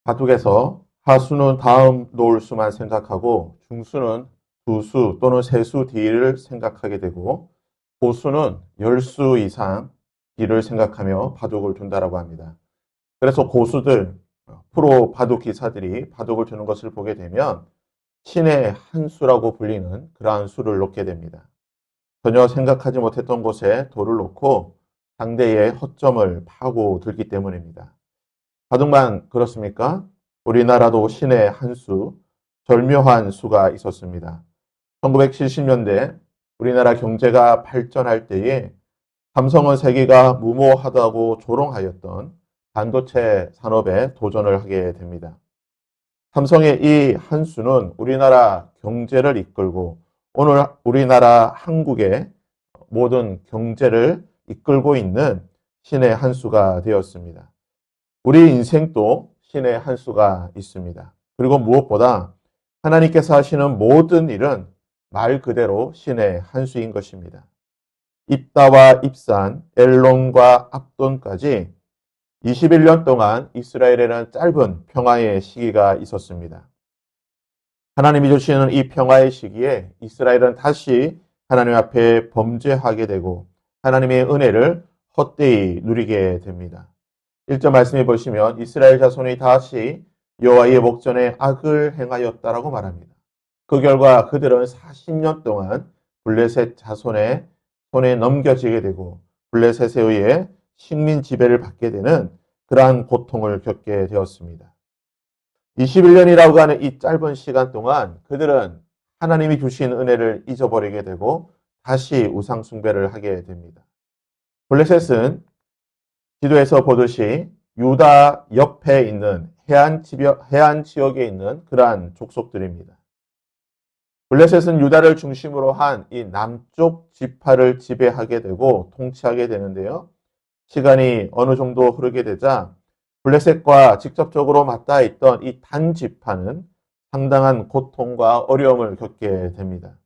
바둑에서 하수는 다음 놓을 수만 생각하고 중수는 두 수 또는 세 수 뒤를 생각하게 되고 고수는 10수 이상 뒤를 생각하며 바둑을 둔다라고 합니다. 그래서 고수들, 프로 바둑 기사들이 바둑을 두는 것을 보게 되면 신의 한 수라고 불리는 그러한 수를 놓게 됩니다. 전혀 생각하지 못했던 곳에 돌을 놓고 상대의 허점을 파고 들기 때문입니다. 바둑만 그렇습니까? 우리나라도 신의 한 수, 절묘한 수가 있었습니다. 1970년대 우리나라 경제가 발전할 때에 삼성은 세계가 무모하다고 조롱하였던 반도체 산업에 도전을 하게 됩니다. 삼성의 이 한 수는 우리나라 경제를 이끌고 오늘 우리나라 한국의 모든 경제를 이끌고 있는 신의 한 수가 되었습니다. 우리 인생도 신의 한 수가 있습니다. 그리고 무엇보다 하나님께서 하시는 모든 일은 말 그대로 신의 한 수인 것입니다. 입다와 입산, 엘론과 압돈까지 21년 동안 이스라엘에는 짧은 평화의 시기가 있었습니다. 하나님이 주시는 이 평화의 시기에 이스라엘은 다시 하나님 앞에 범죄하게 되고 하나님의 은혜를 헛되이 누리게 됩니다. 1절 말씀해 보시면 이스라엘 자손이 다시 여호와의 목전에 악을 행하였다라고 말합니다. 그 결과 그들은 40년 동안 블레셋 자손의 손에 넘겨지게 되고 블레셋에 의해 식민 지배를 받게 되는 그러한 고통을 겪게 되었습니다. 21년이라고 하는 이 짧은 시간 동안 그들은 하나님이 주신 은혜를 잊어버리게 되고 다시 우상 숭배를 하게 됩니다. 블레셋은 지도에서 보듯이 유다 옆에 있는 해안 지역에 있는 그러한 족속들입니다. 블레셋은 유다를 중심으로 한 이 남쪽 지파를 지배하게 되고 통치하게 되는데요. 시간이 어느 정도 흐르게 되자 블레셋과 직접적으로 맞닿아 있던 이 단 지파는 상당한 고통과 어려움을 겪게 됩니다.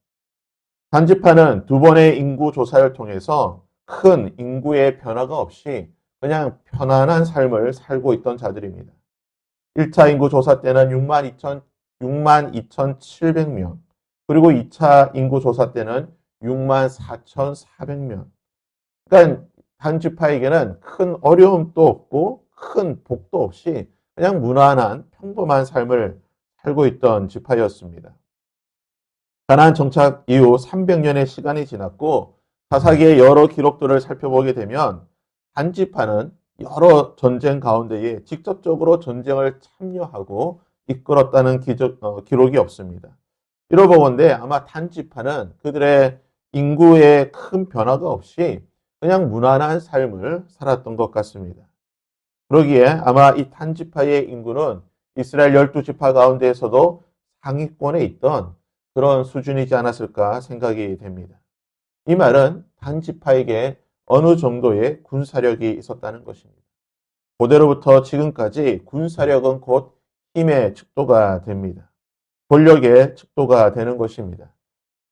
단 지파는 두 번의 인구 조사를 통해서 큰 인구의 변화가 없이 그냥 편안한 삶을 살고 있던 자들입니다. 1차 인구 조사 때는 62,700명, 그리고 2차 인구 조사 때는 64,400명. 그러니까 단지파에게는 큰 어려움도 없고 큰 복도 없이 그냥 무난한 평범한 삶을 살고 있던 지파였습니다. 가나안 정착 이후 300년의 시간이 지났고 사사기의 여러 기록들을 살펴보게 되면 단지파는 여러 전쟁 가운데에 직접적으로 전쟁을 참여하고 이끌었다는 기록이 없습니다. 이러보건대 아마 단지파는 그들의 인구에 큰 변화가 없이 그냥 무난한 삶을 살았던 것 같습니다. 그러기에 아마 이 단지파의 인구는 이스라엘 12지파 가운데에서도 상위권에 있던 그런 수준이지 않았을까 생각이 됩니다. 이 말은 단지파에게 어느 정도의 군사력이 있었다는 것입니다. 고대로부터 지금까지 군사력은 곧 힘의 측도가 됩니다. 권력의 측도가 되는 것입니다.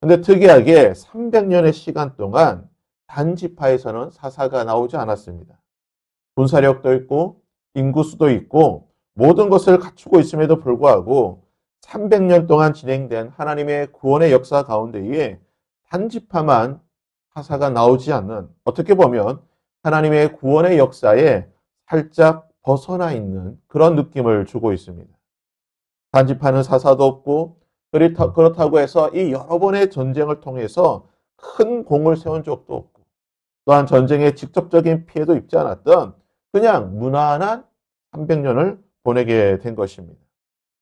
그런데 특이하게 300년의 시간 동안 단지파에서는 사사가 나오지 않았습니다. 군사력도 있고 인구수도 있고 모든 것을 갖추고 있음에도 불구하고 300년 동안 진행된 하나님의 구원의 역사 가운데에 단지파만 사사가 나오지 않는, 어떻게 보면 하나님의 구원의 역사에 살짝 벗어나 있는 그런 느낌을 주고 있습니다. 단지파는 사사도 없고 그렇다고 해서 이 여러 번의 전쟁을 통해서 큰 공을 세운 적도 없고 또한 전쟁에 직접적인 피해도 입지 않았던 그냥 무난한 300년을 보내게 된 것입니다.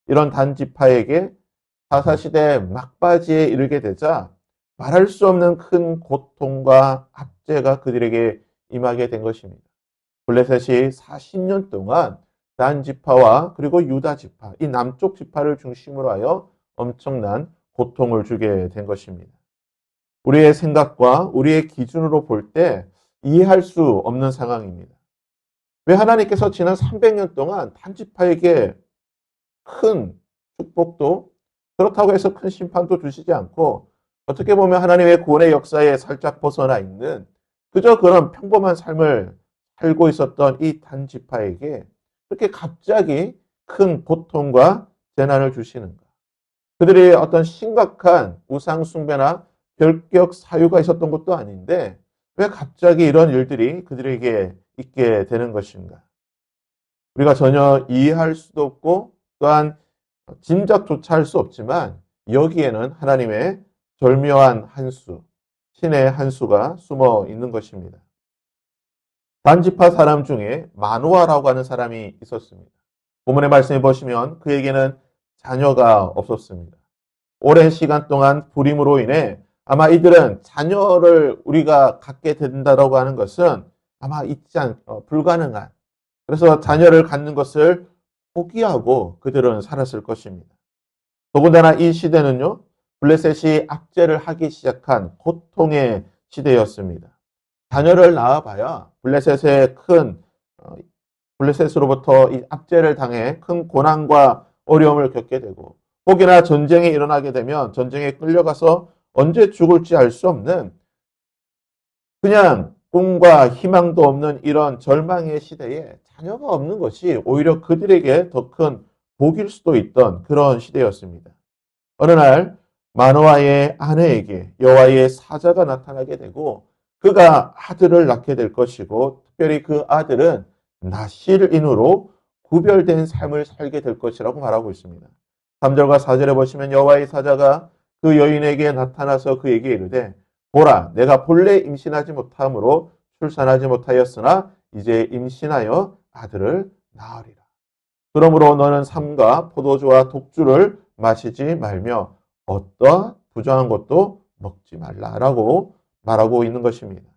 이런 단지파에게 사사시대 막바지에 이르게 되자 말할 수 없는 큰 고통과 압제가 그들에게 임하게 된 것입니다. 블레셋이 40년 동안 단 지파와 그리고 유다 지파, 이 남쪽 지파를 중심으로 하여 엄청난 고통을 주게 된 것입니다. 우리의 생각과 우리의 기준으로 볼 때 이해할 수 없는 상황입니다. 왜 하나님께서 지난 300년 동안 단지파에게 큰 축복도 그렇다고 해서 큰 심판도 주시지 않고 어떻게 보면 하나님의 구원의 역사에 살짝 벗어나 있는 그저 그런 평범한 삶을 살고 있었던 이 단지파에게 그렇게 갑자기 큰 고통과 재난을 주시는가? 그들이 어떤 심각한 우상 숭배나 결격 사유가 있었던 것도 아닌데 왜 갑자기 이런 일들이 그들에게 있게 되는 것인가? 우리가 전혀 이해할 수도 없고 또한 짐작조차 할 수 없지만 여기에는 하나님의 절묘한 한수, 신의 한수가 숨어 있는 것입니다. 단지파 사람 중에 마노아라고 하는 사람이 있었습니다. 본문의 말씀에 보시면 그에게는 자녀가 없었습니다. 오랜 시간 동안 불임으로 인해 아마 이들은 자녀를 우리가 갖게 된다라고 하는 것은 아마 불가능한, 그래서 자녀를 갖는 것을 포기하고 그들은 살았을 것입니다. 더군다나 이 시대는요, 블레셋이 압제를 하기 시작한 고통의 시대였습니다. 자녀를 낳아봐야 블레셋으로부터 이 압제를 당해 큰 고난과 어려움을 겪게 되고 혹여나 전쟁이 일어나게 되면 전쟁에 끌려가서 언제 죽을지 알 수 없는 그냥 꿈과 희망도 없는 이런 절망의 시대에 자녀가 없는 것이 오히려 그들에게 더 큰 복일 수도 있던 그런 시대였습니다. 어느 날 마노아의 아내에게 여호와의 사자가 나타나게 되고 그가 아들을 낳게 될 것이고 특별히 그 아들은 나실인으로 구별된 삶을 살게 될 것이라고 말하고 있습니다. 3절과 4절에 보시면 여호와의 사자가 그 여인에게 나타나서 그에게 이르되 보라 내가 본래 임신하지 못함으로 출산하지 못하였으나 이제 임신하여 아들을 낳으리라. 그러므로 너는 삼가 포도주와 독주를 마시지 말며 어떠한 부정한 것도 먹지 말라라고 말하고 있는 것입니다.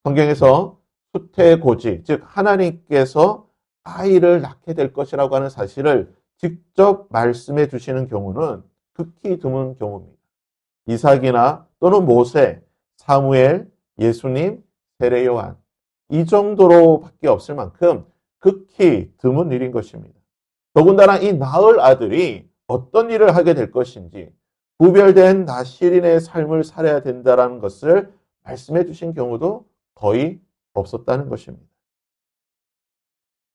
성경에서 수태고지, 즉 하나님께서 아이를 낳게 될 것이라고 하는 사실을 직접 말씀해 주시는 경우는 극히 드문 경우입니다. 이삭이나 또는 모세, 사무엘, 예수님, 세례 요한 이 정도로밖에 없을 만큼 극히 드문 일인 것입니다. 더군다나 이 낳을 아들이 어떤 일을 하게 될 것인지 구별된 나실인의 삶을 살아야 된다는 것을 말씀해 주신 경우도 거의 없었다는 것입니다.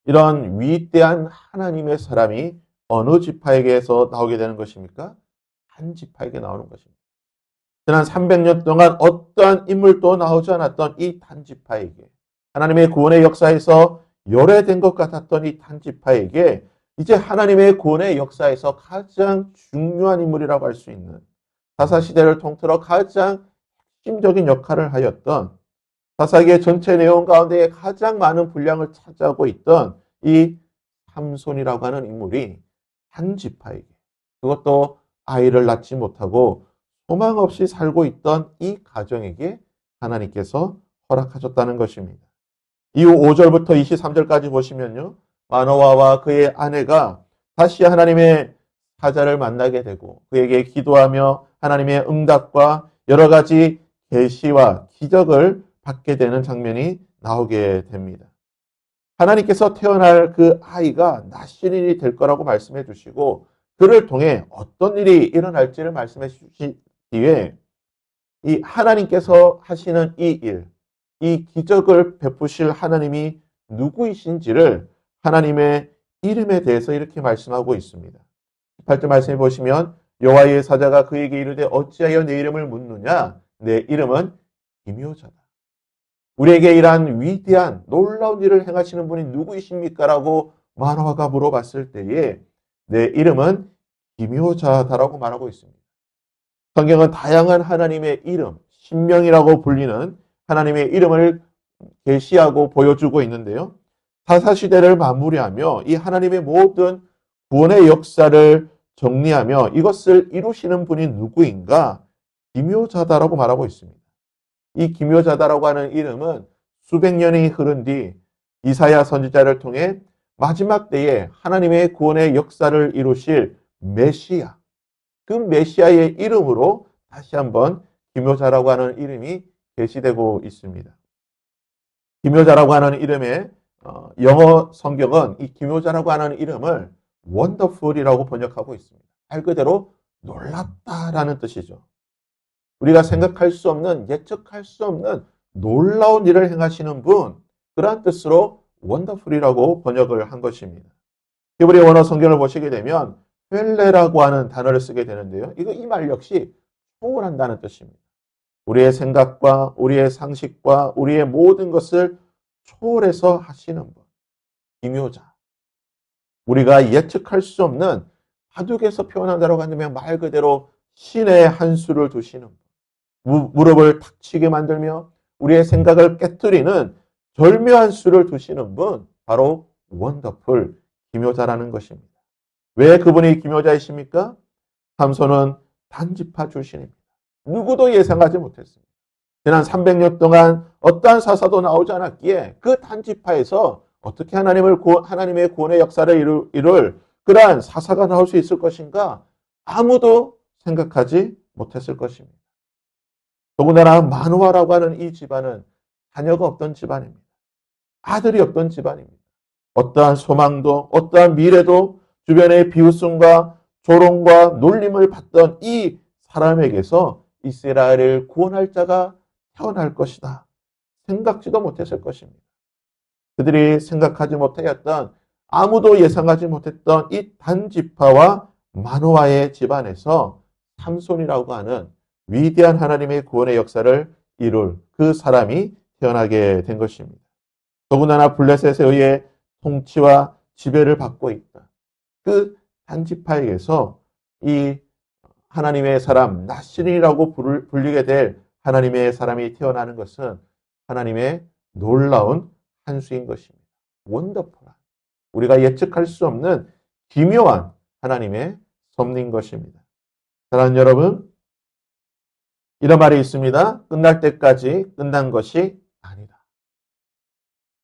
이런 위대한 하나님의 사람이 어느 지파에게서 나오게 되는 것입니까? 한 지파에게 나오는 것입니다. 지난 300년 동안 어떠한 인물도 나오지 않았던 이 단지파에게 하나님의 구원의 역사에서 열애된 것 같았던 이 단지파에게 이제 하나님의 구원의 역사에서 가장 중요한 인물이라고 할 수 있는 사사시대를 통틀어 가장 핵심적인 역할을 하였던 사사기의 전체 내용 가운데 가장 많은 분량을 차지하고 있던 이 삼손이라고 하는 인물이 한 지파에게 그것도 아이를 낳지 못하고 소망 없이 살고 있던 이 가정에게 하나님께서 허락하셨다는 것입니다. 이후 5절부터 23절까지 보시면요. 마노아와 그의 아내가 다시 하나님의 사자를 만나게 되고 그에게 기도하며 하나님의 응답과 여러 가지 계시와 기적을 받게 되는 장면이 나오게 됩니다. 하나님께서 태어날 그 아이가 나실인이 될 거라고 말씀해 주시고 그를 통해 어떤 일이 일어날지를 말씀해 주신 뒤에 이 하나님께서 하시는 이 일, 이 기적을 베푸실 하나님이 누구이신지를 하나님의 이름에 대해서 이렇게 말씀하고 있습니다. 18절 말씀해 보시면 여호와의 사자가 그에게 이르되 어찌하여 내 이름을 묻느냐? 내 이름은 기묘자다. 우리에게 이러한 위대한 놀라운 일을 행하시는 분이 누구이십니까? 라고 마노아가 물어봤을 때에 내 이름은 기묘자다라고 말하고 있습니다. 성경은 다양한 하나님의 이름, 신명이라고 불리는 하나님의 이름을 계시하고 보여주고 있는데요. 사사시대를 마무리하며 이 하나님의 모든 구원의 역사를 정리하며 이것을 이루시는 분이 누구인가? 기묘자다라고 말하고 있습니다. 이 기묘자다라고 하는 이름은 수백 년이 흐른 뒤 이사야 선지자를 통해 마지막 때에 하나님의 구원의 역사를 이루실 메시아, 그 메시아의 이름으로 다시 한번 기묘자라고 하는 이름이 계시되고 있습니다. 기묘자라고 하는 이름의 영어 성경은 이 기묘자라고 하는 이름을 wonderful이라고 번역하고 있습니다. 말 그대로 놀랍다라는 뜻이죠. 우리가 생각할 수 없는, 예측할 수 없는 놀라운 일을 행하시는 분, 그러한 뜻으로 wonderful이라고 번역을 한 것입니다. 히브리 원어 성경을 보시게 되면 펠레라고 하는 단어를 쓰게 되는데요. 이 말 역시 초월한다는 뜻입니다. 우리의 생각과 우리의 상식과 우리의 모든 것을 초월해서 하시는 분. 기묘자. 우리가 예측할 수 없는 바둑에서 표현한다고 한다면 말 그대로 신의 한 수를 두시는 분. 무릎을 탁 치게 만들며 우리의 생각을 깨뜨리는 절묘한 수를 두시는 분. 바로 원더풀, 기묘자라는 것입니다. 왜 그분이 기묘자이십니까? 삼손은 단지파 출신입니다. 누구도 예상하지 못했습니다. 지난 300년 동안 어떠한 사사도 나오지 않았기에 그 단지파에서 어떻게 하나님의 구원의 역사를 이룰 그러한 사사가 나올 수 있을 것인가? 아무도 생각하지 못했을 것입니다. 더군다나 마노아라고 하는 이 집안은 자녀가 없던 집안입니다. 아들이 없던 집안입니다. 어떠한 소망도 어떠한 미래도 주변의 비웃음과 조롱과 놀림을 받던 이 사람에게서 이스라엘을 구원할 자가 태어날 것이다. 생각지도 못했을 것입니다. 그들이 생각하지 못하였던 아무도 예상하지 못했던 이 단지파와 마노아의 집안에서 삼손이라고 하는 위대한 하나님의 구원의 역사를 이룰 그 사람이 태어나게 된 것입니다. 더군다나 블레셋에 의해 통치와 지배를 받고 있다. 그 단지파에게서 이 하나님의 사람, 나신이라고 불리게 될 하나님의 사람이 태어나는 것은 하나님의 놀라운 한 수인 것입니다. 원더풀한, 우리가 예측할 수 없는 기묘한 하나님의 섭리인 것입니다. 사랑하는 여러분, 이런 말이 있습니다. 끝날 때까지 끝난 것이 아니다.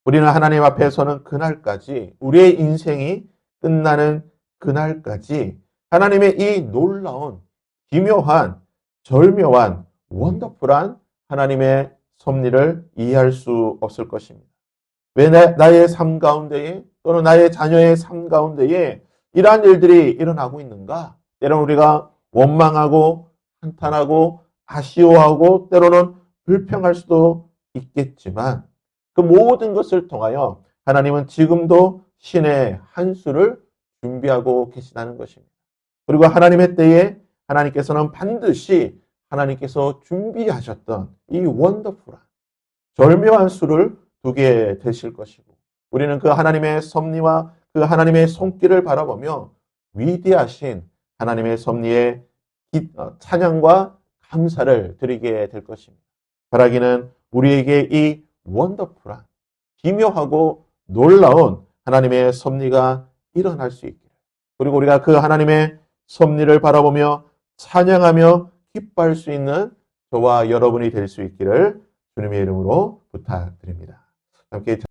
우리는 하나님 앞에서는 그날까지, 우리의 인생이 끝나는 그날까지 하나님의 이 놀라운, 기묘한, 절묘한, 원더풀한 하나님의 섭리를 이해할 수 없을 것입니다. 왜 나의 삶 가운데에 또는 나의 자녀의 삶 가운데에 이러한 일들이 일어나고 있는가? 때로는 우리가 원망하고 한탄하고 아쉬워하고 때로는 불평할 수도 있겠지만 그 모든 것을 통하여 하나님은 지금도 신의 한 수를 준비하고 계시다는 것입니다. 그리고 하나님의 때에 하나님께서는 반드시 하나님께서 준비하셨던 이 원더풀한 절묘한 수를 두게 되실 것이고 우리는 그 하나님의 섭리와 그 하나님의 손길을 바라보며 위대하신 하나님의 섭리에 찬양과 감사를 드리게 될 것입니다. 바라기는 우리에게 이 원더풀한 기묘하고 놀라운 하나님의 섭리가 일어날 수 있기를 그리고 우리가 그 하나님의 섭리를 바라보며 찬양하며 기뻐할 수 있는 저와 여러분이 될 수 있기를 주님의 이름으로 부탁드립니다. 함께